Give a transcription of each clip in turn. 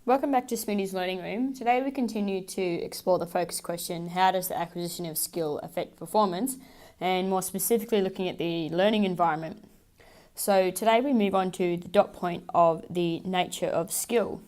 Welcome back to Smitty's Learning Room. Today we continue to explore the focus question, how does the acquisition of skill affect performance? And more specifically looking at the learning environment. So today we move on to the dot point of the nature of skill.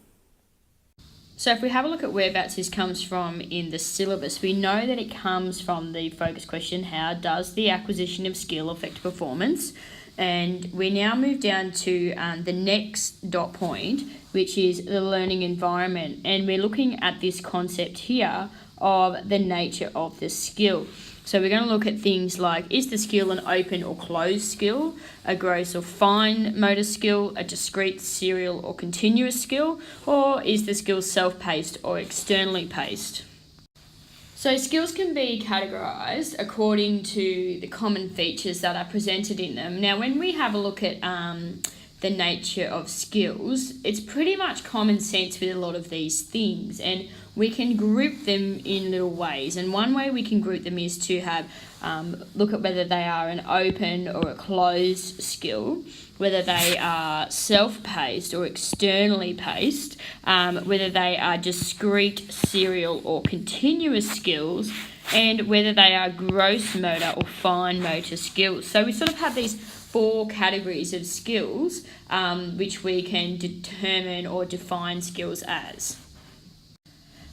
So if we have a look at whereabouts this comes from in the syllabus, we know that it comes from the focus question, how does the acquisition of skill affect performance? And we now move down to the next dot point, which is the learning environment. And we're looking at this concept here of the nature of the skill. So we're going to look at things like, is the skill an open or closed skill, a gross or fine motor skill, a discrete, serial or continuous skill, or is the skill self-paced or externally paced? So skills can be categorised according to the common features that are presented in them. Now, when we have a look at the nature of skills, it's pretty much common sense with a lot of these things, and we can group them in little ways. And one way we can group them is to have look at whether they are an open or a closed skill, whether they are self-paced or externally paced, whether they are discrete, serial or continuous skills, and whether they are gross motor or fine motor skills. So we sort of have these four categories of skills which we can determine or define skills as.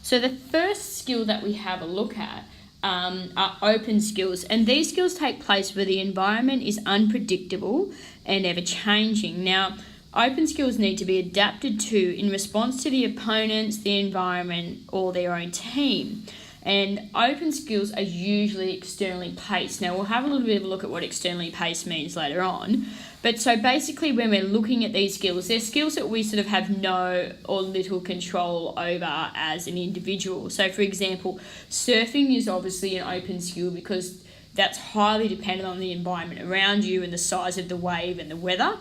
So the first skill that we have a look at are open skills, and these skills take place where the environment is unpredictable and ever changing. Now, open skills need to be adapted to in response to the opponents, the environment, or their own team. And open skills are usually externally paced. Now, we'll have a little bit of a look at what externally paced means later on. But so basically, when we're looking at these skills, they're skills that we sort of have no or little control over as an individual. So, for example, surfing is obviously an open skill because that's highly dependent on the environment around you and the size of the wave and the weather.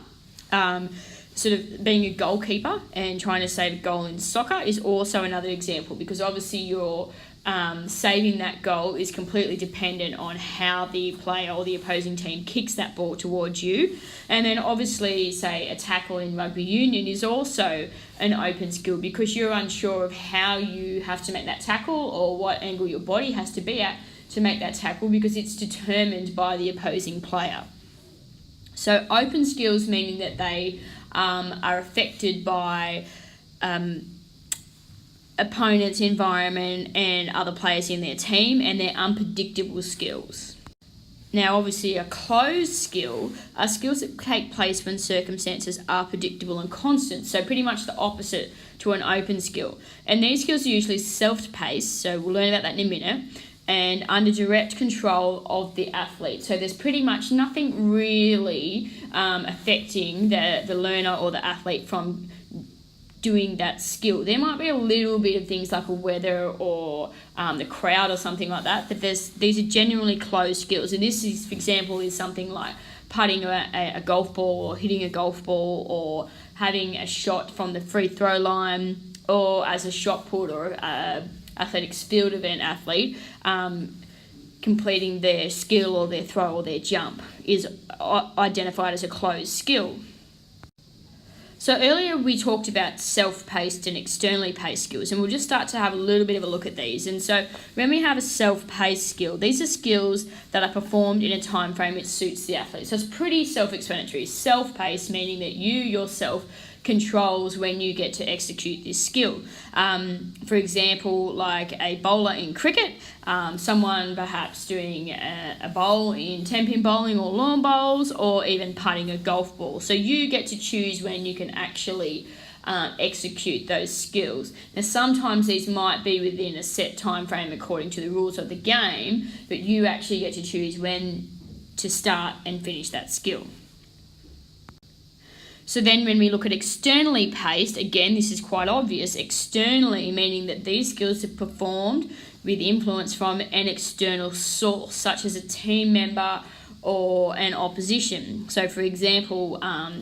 Sort of being a goalkeeper and trying to save a goal in soccer is also another example, because obviously you're saving that goal is completely dependent on how the player or the opposing team kicks that ball towards you. And then obviously, say, a tackle in rugby union is also an open skill because you're unsure of how you have to make that tackle or what angle your body has to be at to make that tackle, because it's determined by the opposing player. So open skills meaning that they are affected by opponent's environment and other players in their team, and they're unpredictable skills. Now, obviously, a closed skill are skills that take place when circumstances are predictable and constant, so pretty much the opposite to an open skill. And these skills are usually self-paced, so we'll learn about that in a minute, and under direct control of the athlete. So there's pretty much nothing really affecting the learner or the athlete from doing that skill. There might be a little bit of things like a weather or the crowd or something like that, but these are genuinely closed skills. And this is, for example, is something like putting a golf ball or hitting a golf ball or having a shot from the free throw line, or as a shot put or athletics field event athlete, completing their skill or their throw or their jump is identified as a closed skill. So earlier we talked about self-paced and externally paced skills, and we'll just start to have a little bit of a look at these. And so when we have a self-paced skill, these are skills that are performed in a time frame which suits the athlete. So it's pretty self-explanatory. Self-paced meaning that you yourself controls when you get to execute this skill. For example, like a bowler in cricket, someone perhaps doing a bowl in 10-pin bowling or lawn bowls, or even putting a golf ball. So you get to choose when you can actually execute those skills. Now, sometimes these might be within a set time frame according to the rules of the game, but you actually get to choose when to start and finish that skill. So then when we look at externally paced, again, this is quite obvious. Externally meaning that these skills are performed with influence from an external source, such as a team member or an opposition. So for example,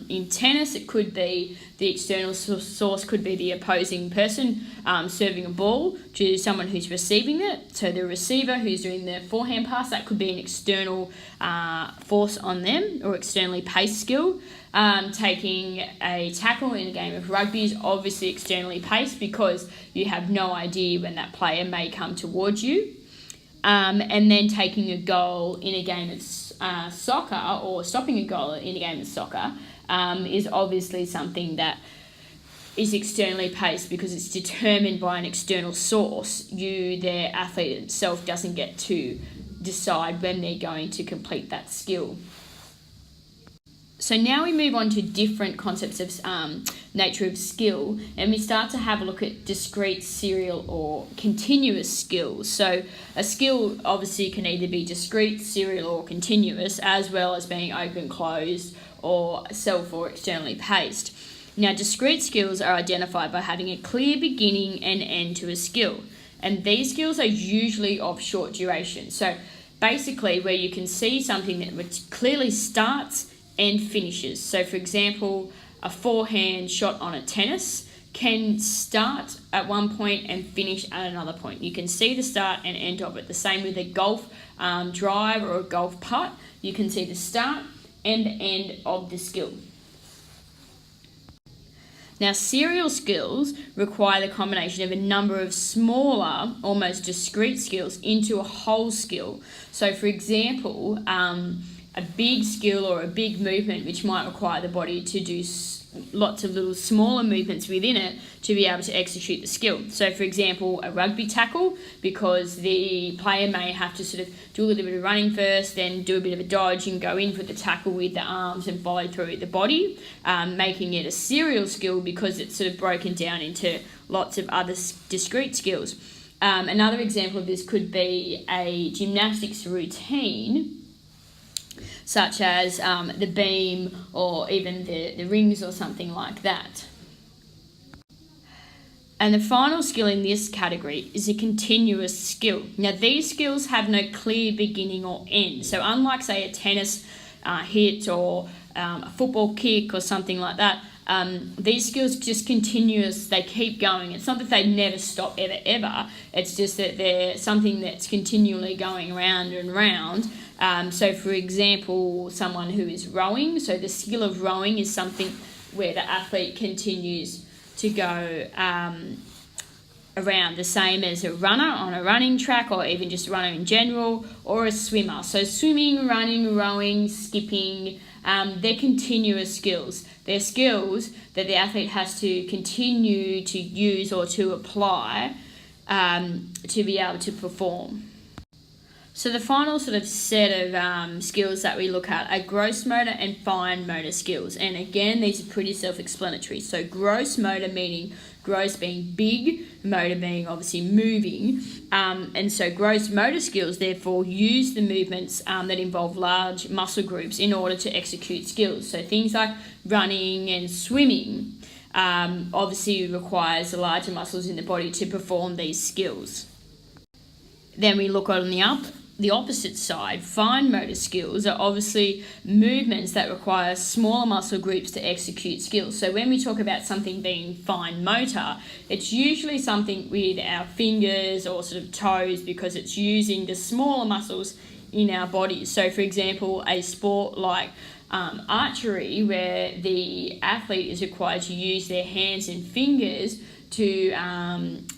in tennis, it could be the external source could be the opposing person serving a ball to someone who's receiving it. So the receiver who's doing the forehand pass, that could be an external force on them or externally paced skill. Taking a tackle in a game of rugby is obviously externally paced because you have no idea when that player may come towards you. And then taking a goal in a game of soccer, or stopping a goal in a game of soccer, is obviously something that is externally paced because it's determined by an external source. The athlete itself doesn't get to decide when they're going to complete that skill. So now we move on to different concepts of nature of skill, and we start to have a look at discrete, serial, or continuous skills. So a skill obviously can either be discrete, serial, or continuous, as well as being open, closed, or self or externally paced. Now, discrete skills are identified by having a clear beginning and end to a skill, and these skills are usually of short duration. So basically, where you can see something that clearly starts and finishes. So for example, a forehand shot on a tennis can start at one point and finish at another point. You can see the start and end of it. The same with a golf drive or a golf putt. You can see the start and the end of the skill. Now, serial skills require the combination of a number of smaller, almost discrete skills into a whole skill. So for example, a big skill or a big movement which might require the body to do lots of little smaller movements within it to be able to execute the skill. So for example, a rugby tackle, because the player may have to sort of do a little bit of running first, then do a bit of a dodge and go in for the tackle with the arms and follow through the body, making it a serial skill because it's sort of broken down into lots of other discrete skills. Another example of this could be a gymnastics routine, such as the beam or even the rings or something like that. And the final skill in this category is a continuous skill. Now, these skills have no clear beginning or end. So unlike, say, a tennis hit or a football kick or something like that, these skills just continuous, they keep going. It's not that they never stop ever. It's just that they're something that's continually going round and round. So for example, someone who is rowing, so the skill of rowing is something where the athlete continues to go around, the same as a runner on a running track, or even just a runner in general, or a swimmer. So swimming, running, rowing, skipping, they're continuous skills. They're skills that the athlete has to continue to use or to apply to be able to perform. So the final sort of set of skills that we look at are gross motor and fine motor skills. And again, these are pretty self-explanatory. So gross motor meaning gross being big, motor being obviously moving. And so gross motor skills therefore use the movements that involve large muscle groups in order to execute skills. So things like running and swimming obviously requires the larger muscles in the body to perform these skills. Then we look on the opposite side. Fine motor skills are obviously movements that require smaller muscle groups to execute skills. So when we talk about something being fine motor, it's usually something with our fingers or sort of toes, because it's using the smaller muscles in our bodies. So for example, a sport like archery, where the athlete is required to use their hands and fingers to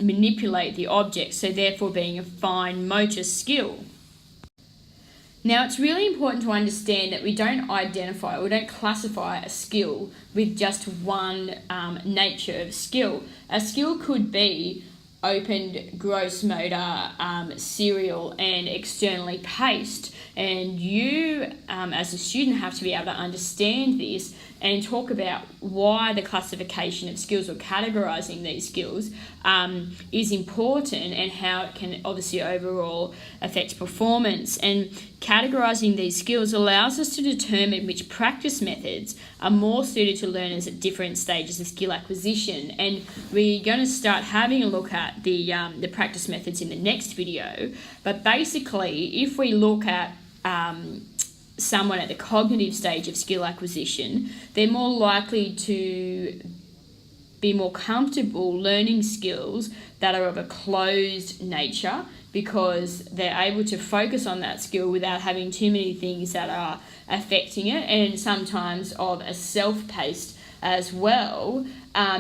manipulate the object, so therefore being a fine motor skill. Now, it's really important to understand that we don't identify or we don't classify a skill with just one nature of skill. A skill could be opened, gross motor, serial, and externally paced. And you, as a student, have to be able to understand this and talk about why the classification of skills or categorising these skills is important, and how it can obviously overall affect performance. And categorising these skills allows us to determine which practice methods are more suited to learners at different stages of skill acquisition. And we're going to start having a look at the practice methods in the next video. But basically, if we look at someone at the cognitive stage of skill acquisition, they're more likely to be more comfortable learning skills that are of a closed nature, because they're able to focus on that skill without having too many things that are affecting it, and sometimes of a self-paced as well,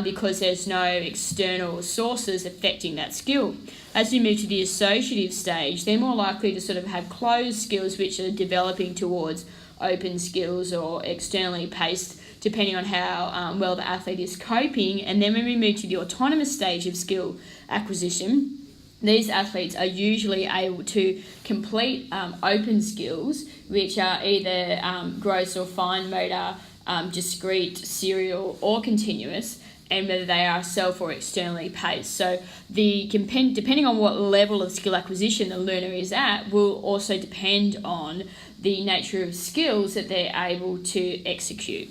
because there's no external sources affecting that skill. As you move to the associative stage, they're more likely to sort of have closed skills which are developing towards open skills or externally paced, depending on how well the athlete is coping. And then when we move to the autonomous stage of skill acquisition, these athletes are usually able to complete open skills, which are either gross or fine motor, discrete, serial, or continuous, and whether they are self or externally paced. So depending on what level of skill acquisition the learner is at will also depend on the nature of skills that they're able to execute.